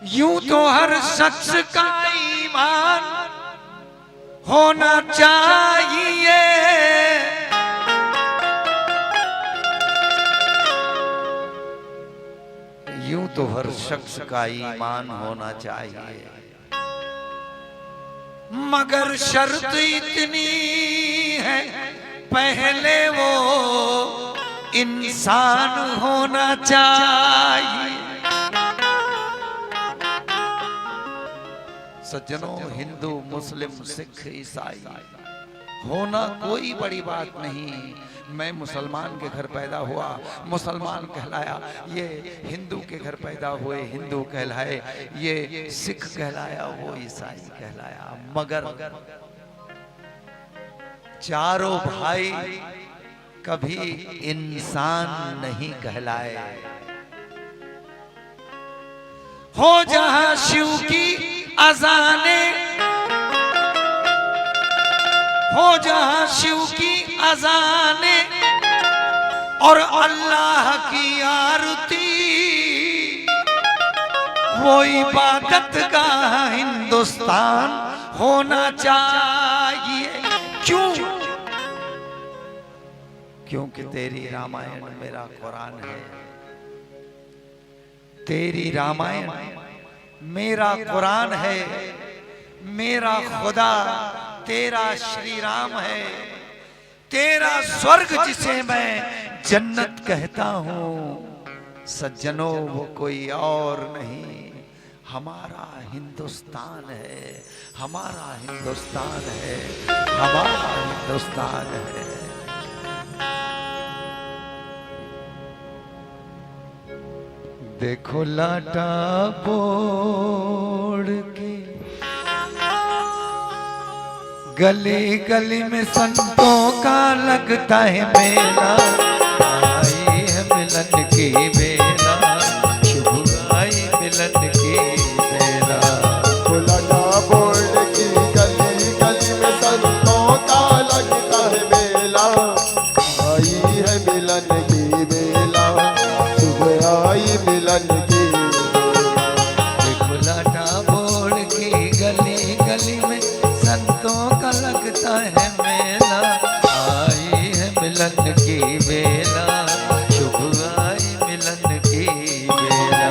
यूं तो हर शख्स का ईमान होना चाहिए, यूं तो हर शख्स का ईमान होना चाहिए, मगर शर्त इतनी है पहले वो इंसान होना चाहिए। सज्जनों, हिंदू मुस्लिम सिख ईसाई होना कोई बड़ी बात नहीं। मैं मुसलमान के घर पैदा हुआ, मुसलमान कहलाया, ये हिंदू के घर पैदा हुए, हिंदू कहलाए, ये सिख कहलाया, वो ईसाई कहलाया। मगर चारों भाई कभी इंसान नहीं कहलाए। हो जहां शिव की अजाने, हो जहां शिव की अजाने और अल्लाह की आरती, वो इबादत का हिंदुस्तान होना चाहिए। क्यों? क्योंकि तेरी रामायण मेरा कुरान है, तेरी रामायण मेरा कुरान है, मेरा खुदा तेरा श्री राम है, तेरा स्वर्ग जिसे मैं जन्नत कहता हूं, सज्जनों वो कोई और नहीं, हमारा हिंदुस्तान है, हमारा हिंदुस्तान है, हमारा हिंदुस्तान है। देखो लाटा बोड़ के गली गली में संतों का लगता है मेला, आई है मिलन की बेला, शुभ आई मिलन की बेला। लाटा बोड़ की गली गली में संतों का लगता है मेला, आई है मिलन की बेला, शुभ आई मिलन की। देखो लाटा बोड़ की गली गली में संतों का लगता है मेला, आई है मिलन की बेला, शुभ आई मिलन की बेला।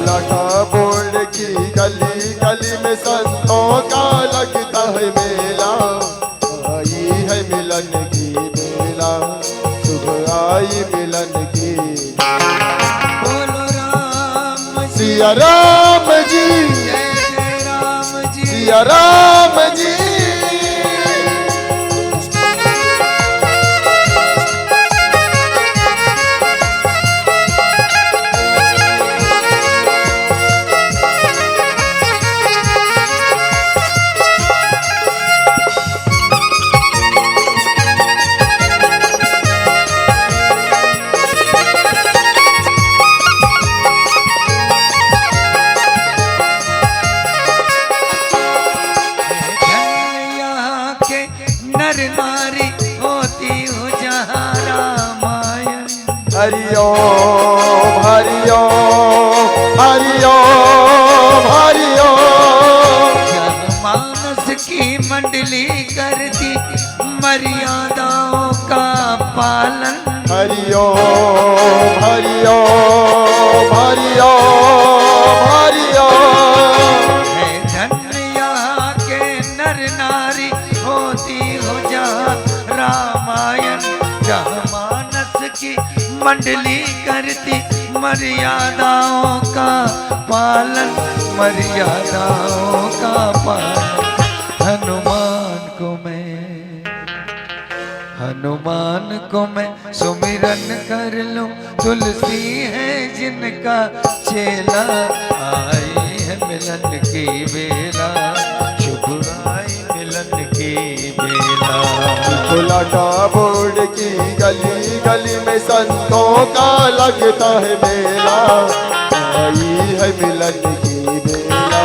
लाटा बोड़ की गली गली में संतों का लगता है मेला, आई है मिलन की बेला, शुभ आई मिलन की। बोलो राम सिया राम जी, जय जय राम जी, सिया राम जी। नर नारी होती हो जहाँ रामायण। हरि ओम हरि ओम हरि ओम हरि ओम। जनमानस की मंडली करती मर्यादाओं का पालन। हरि ओम हरि ओम हरि ओम हरि ओम। है धन्य यहाँ के नर नारी होती हो जहाँ रामायण, जहाँ मानस की मंडली करती मर्यादाओं का पालन, मर्यादाओं का पालन। हनुमान को मैं सुमिरन कर लूं, तुलसी है जिनका चेला, आई है मिलन की बेला, शुभ आई मिलन की बेला। लाटा बोड़ की गली गली में संतों का लगता है मेला, आई है मिलन की बेला,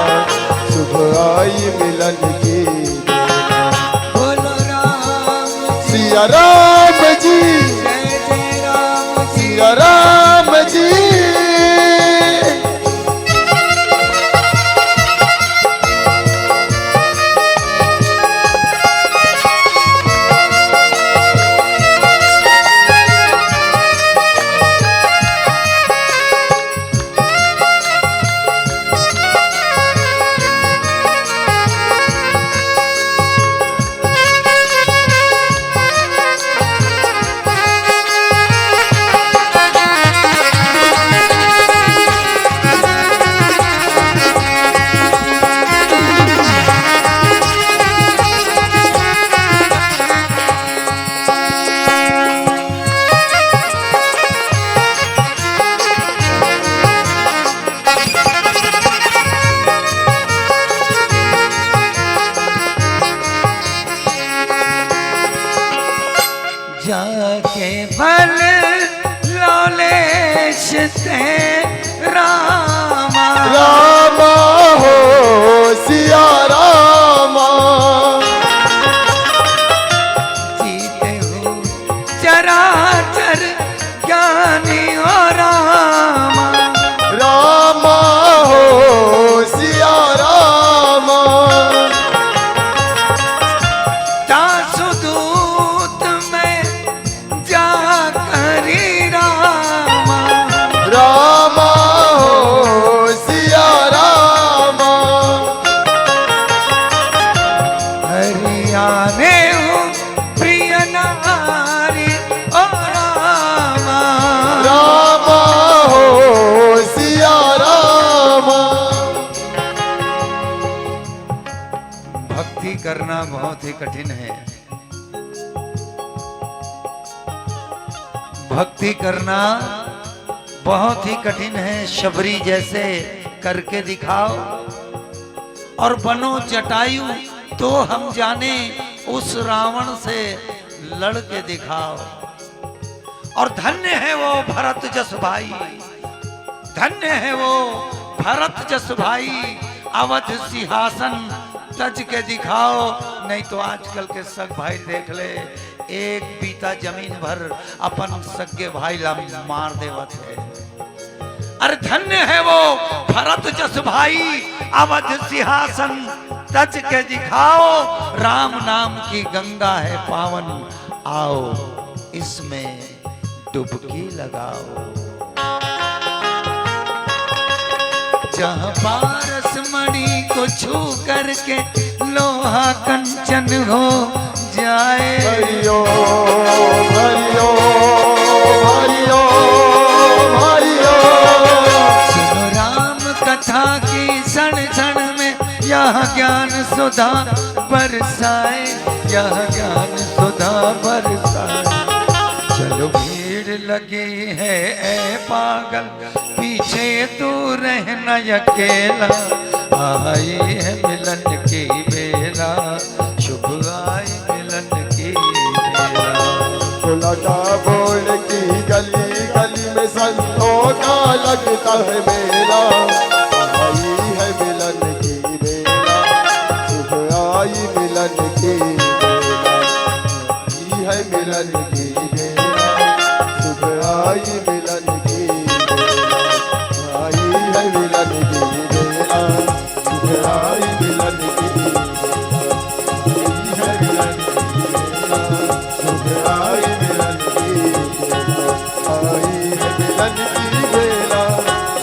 शुभ आई मिलन की बेला। बोलो राम सिया राम जी, जय जय राम जी, सिया राम जी। से रामा रामा हो सिया रामा, जीते हो चराचर ज्ञानी हो रामा रामा हो सिया रामा, दासदूत में जा करी रामा रामा हो सिया रामा, हरियाणे हो प्रिय नारी ओ रामा रामा हो सिया रामा। भक्ति करना बहुत ही कठिन है, भक्ति करना बहुत ही कठिन है। शबरी जैसे करके दिखाओ और बनो जटायु तो हम जाने उस रावण से लड़ के दिखाओ। और धन्य है वो भरत जस भाई, धन्य है वो भरत जस भाई, अवध सिंहासन तज के दिखाओ। नहीं तो आजकल के सग भाई देख ले, एक बीता जमीन भर अपन सगे भाई ला मार देवत है। अरे धन्य है वो भरत जस भाई, अवध सिंहासन तज के दिखाओ। राम नाम की गंगा है पावन, आओ इसमें डुबकी लगाओ। जहाँ पारस मणि को छू करके लोहा कंचन हो जाए। हरिओ हरिओ हरिओ हरिओ, सुनो राम कथा की क्षण क्षण में यह ज्ञान सुधा बरसाए, यह ज्ञान सुधा बरसाए। चलो भीड़ लगी है ए पागल, पीछे तू रहना अकेला। आई है मिलन की बेला, शुभ आई मिलन की बेला। लटा बोर्ड की गली गली में संतों का लगता है मेला। आई है मिलन की बेला, शुभ आई मिलन की बेला। आई है मिलन की बेला, शुभ आई मिलन की बेला। आई है मिलन की बेला, शुभ आई मिलन की बेला। आई है मिलन की बेला, शुभ आई मिलन की बेला। आई है मिलन की बेला,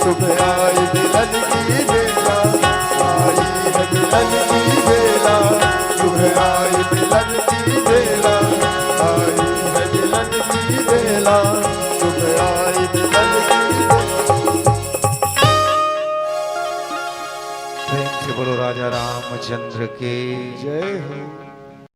शुभ आई मिलन की बेला। आई है मिलन की बेला, शुभ आई मिलन की बेला। आई है मिलन की बेला, शुभ आई मिलन की बेला। प्रेम से बोलो राजा रामचंद्र के जय हो।